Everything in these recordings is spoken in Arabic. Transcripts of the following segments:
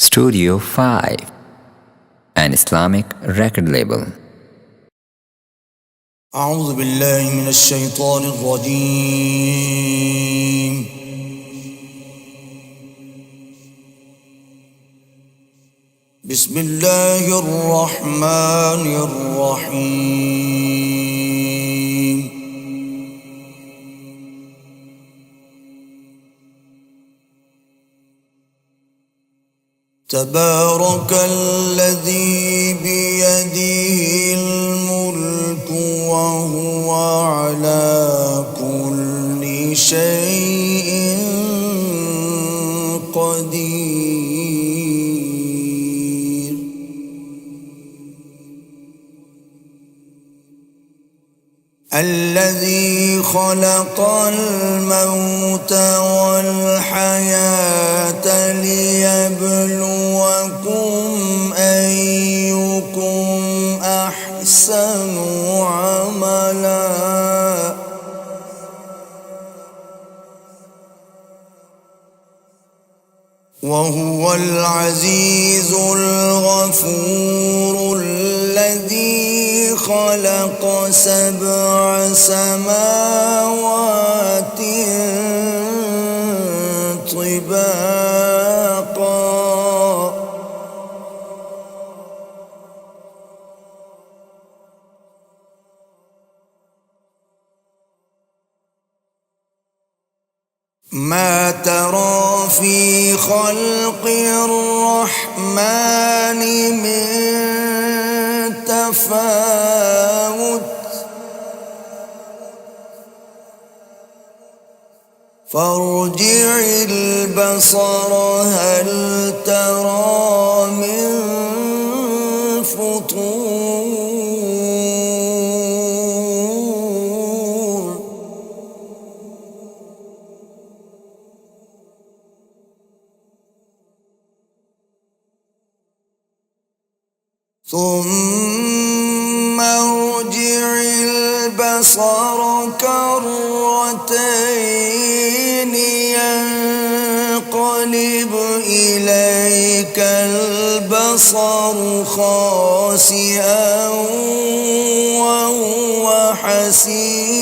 Studio 5, an Islamic record label. أعوذ بالله من الشيطان الرجيم. بسم الله الرحمن الرحيم. تبارك الذي بيده الملك وهو على كل شيء قدير. الذي خلق الموت والحياة ليبلوكم أيكم أحسن عملا وهو العزيز الغفور الذي خلق 7 سماوات طباقا ما ترى في خلق الرحمن من تفاوت فارجع البصر هل ترى من فطور. ثم ارجع البصر كرتين ينقلب إليك البصر خاسئا وهو حسير.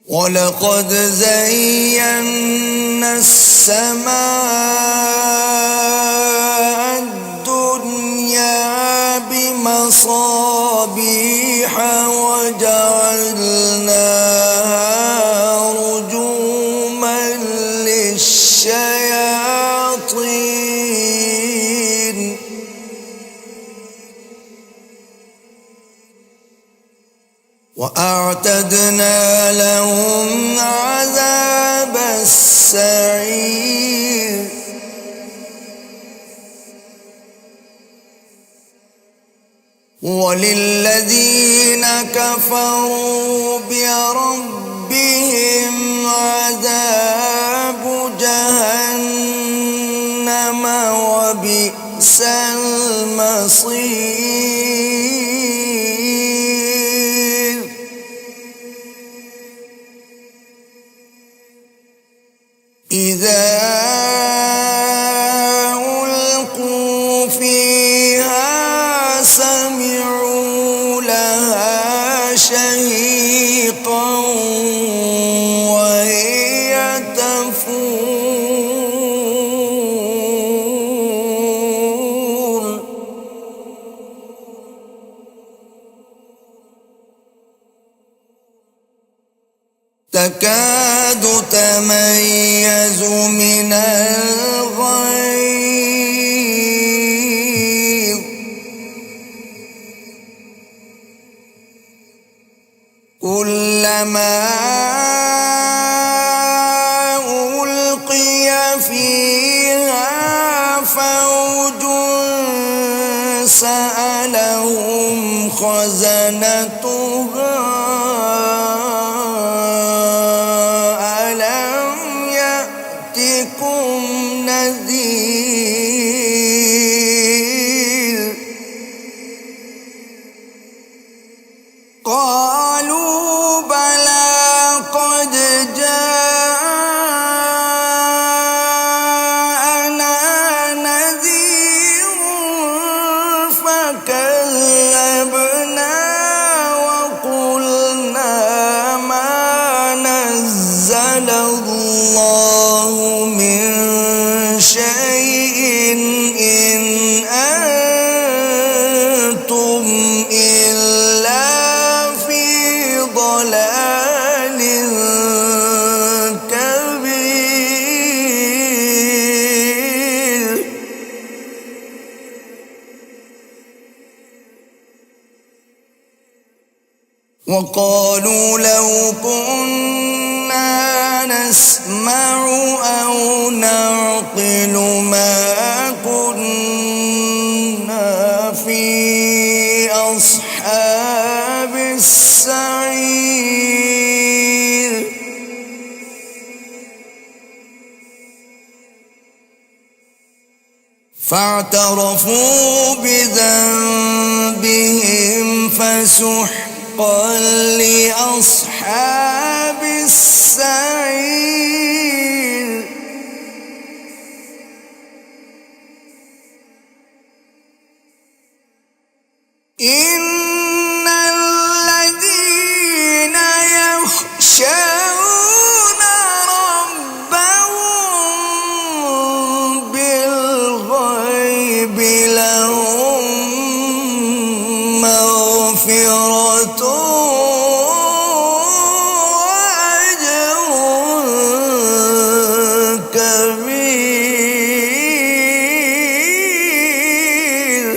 ولقد زينا السماء الدنيا بمصابيح وجعلناها رجوما للشياطين وأعتدنا لهم عذاب السعير. وللذين كفروا بربهم عذاب جهنم وبئس المصير. إذا ألقوا فيها سمعوا لها شهيقا وهي تفور. تكاد تميز من الغيظ كلما ألقي فيها فوج سألهم خزنتها نذير. قالوا بلى وقالوا لو كنا نسمع أو نعقل ما كنا في أصحاب السعير فاعترفوا بذنبهم فسحقا لأصحاب السعير إن الذين يخشون ربهم بالغيب لهم مغفرة وأجر كبير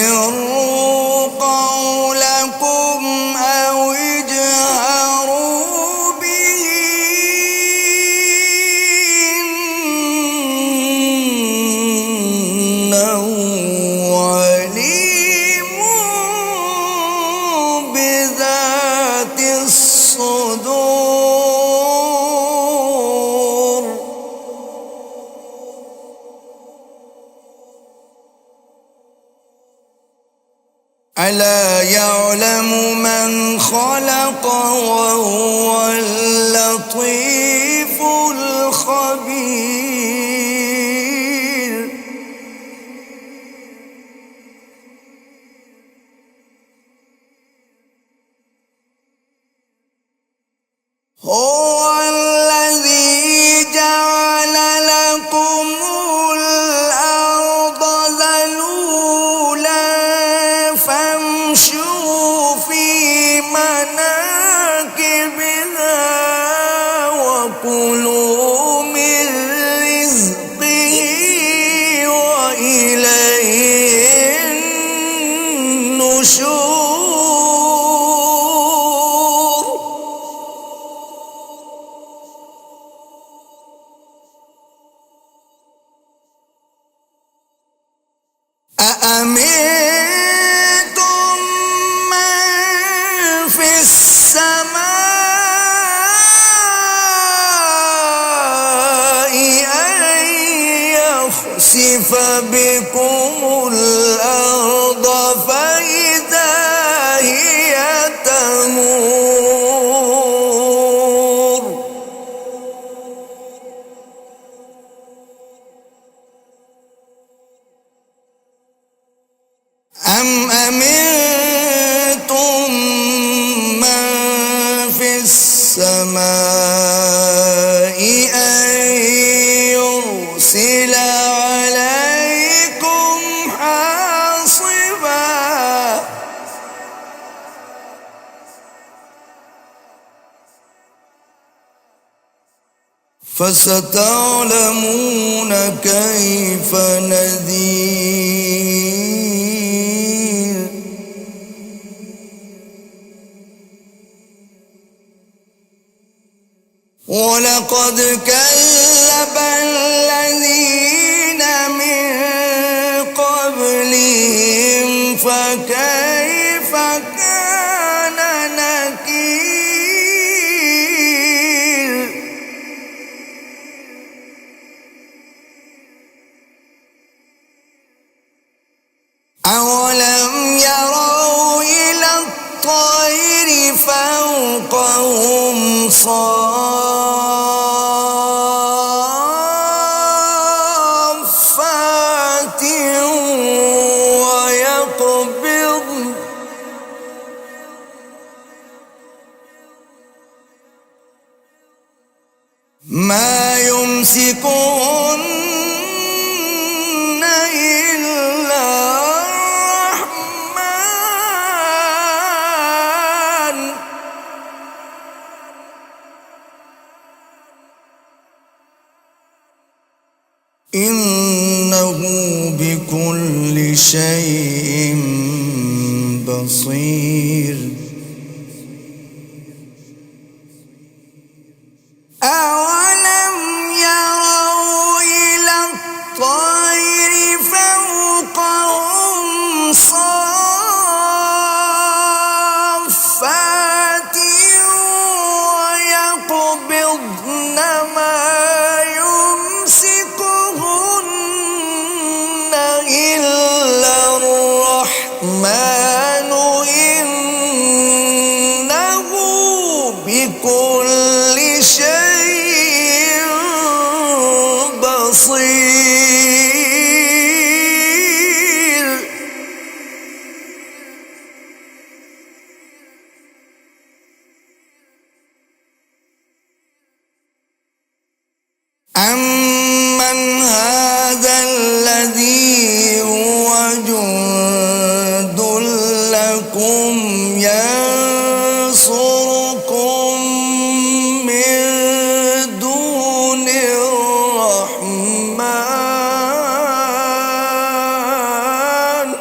وأسروا قولكم أو اجهروا به إنه عليم بذات الصدور ألا يعلم من خلق وهو اللطيف الخبير هو الذي جعل لكم الأرض ذلولا فامشوا في مناكبها وكلوا من رزقه وإليه النشور أأمنتم من في السماء أن يخسف بكم الأرض فإذا هي تمور أم أمنتم من في السماء أن يرسل عليكم حاصبا فستعلمون كيف نذير ولقد كذب الذين من قبلهم فكيف كان نكير أولم يروا إلى الطير فوقهم صافات ويقبضن ما يمسكهن إلا الرحمن شيء بصير أولم يروا إلى الطير فوقهم صافات ويقبضن ما يمسكهن إلا الرحمن إنه بكل شيء بصير أمن هذا الذي هو جند لكم ينصركم من دون الرحمن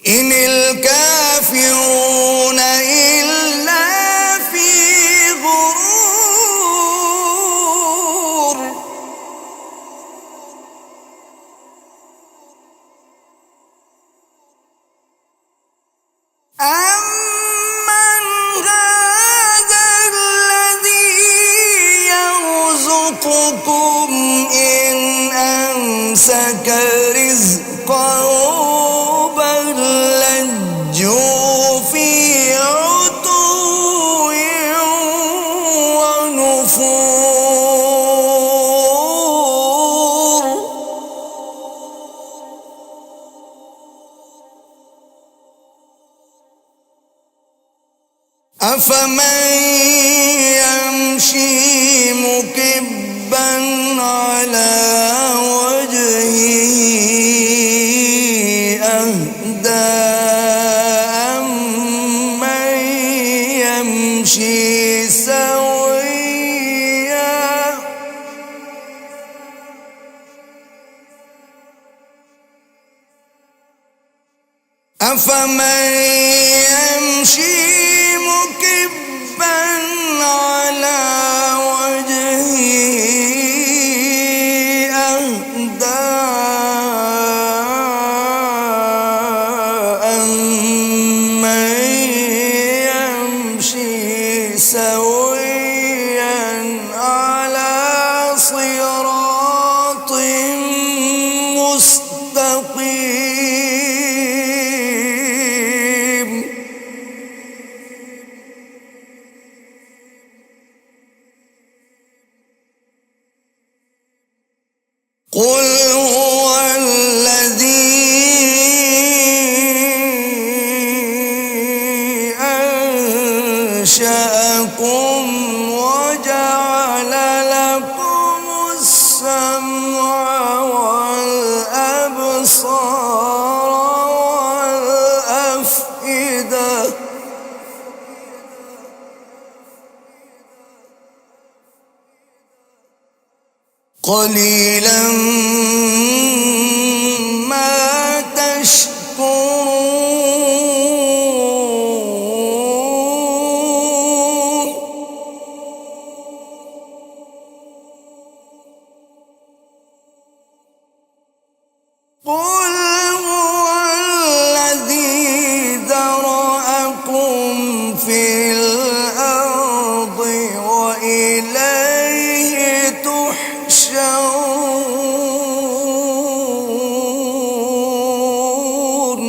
إن الكافرون إلا في غرور أمن هذا الذي يرزقكم إن أمسك رزقه بل لجوا في عتو ونفور أفمن يمشي مكبا على وجهه أهدى أمن يمشي سويا أفمن يمشي مكبا على وجهه أهدى أمن يمشي سويا على صراط مستقيم قل هو الذي أنشأكم وجعل لكم السمع والأبصار والأفئدة قليلا ما تشكرون قل هو الذي ذرأكم في الأرض وإليه تحشرون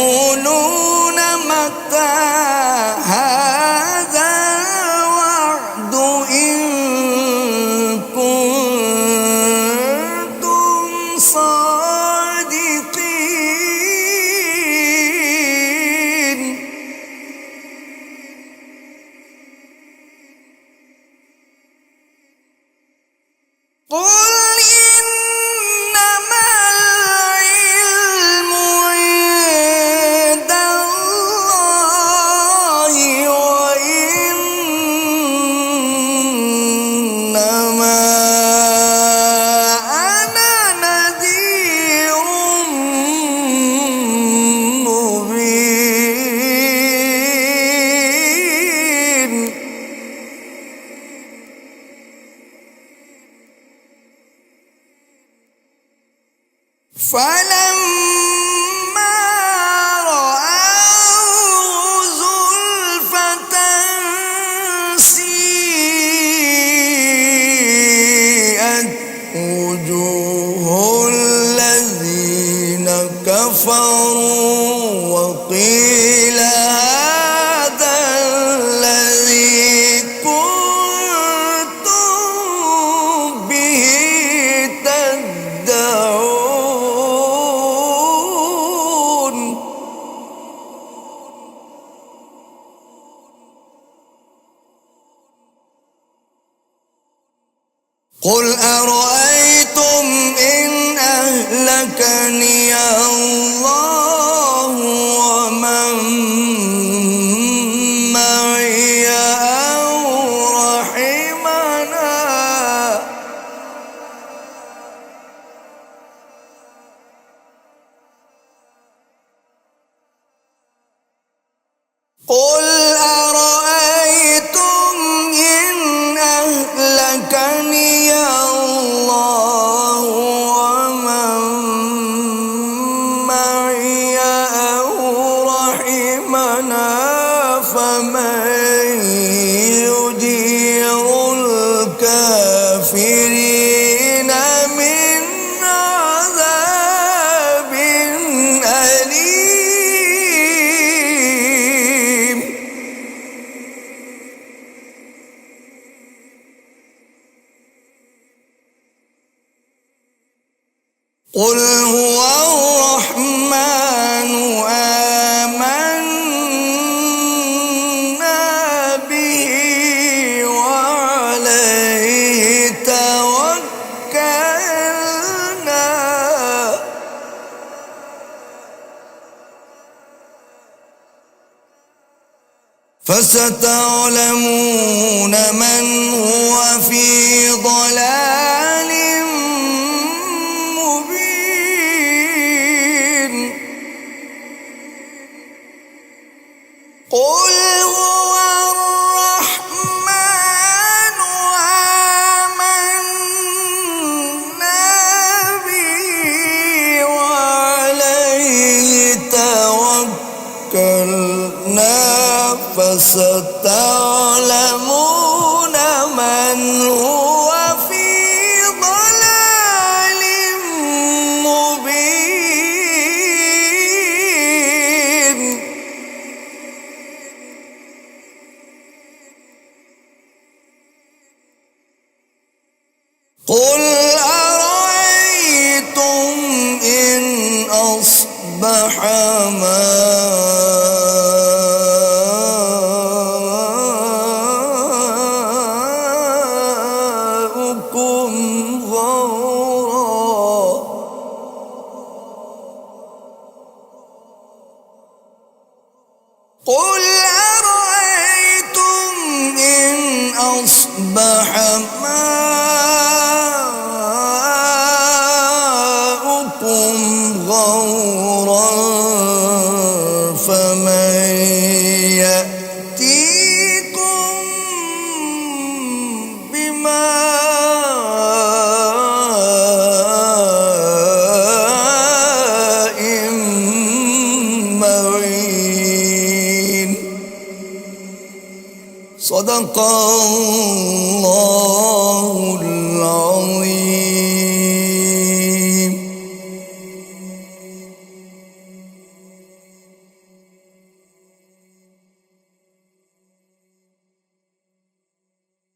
ويقولون متى هذا الوعد إن كنتم صادقين قل إنما العلم فلما رأوه زلفة سيئت وجوه الذين كفروا وقيل هذا الذي كنتم به تدعون قل أرأيتم إن أهلكني الله ومن معي أو رحمنا قل أرأيتم إن أهلكني الله ومن معي أو رحمنا فمن يجير الكافرين من عذاب أليم قل هو الرحمن آمنا به وعليه توكلنا فستعلمون من هو في ضلال مبين قل هو الرحمن آمنا به وعليه توكلنا فستعلمون من هو في ضلال مبين قل أرأيتم إن أصبح ماؤكم غورا قل أرأيتم إن أصبح ماؤكم غورا فمن يأتيكم بماء معين صدق الله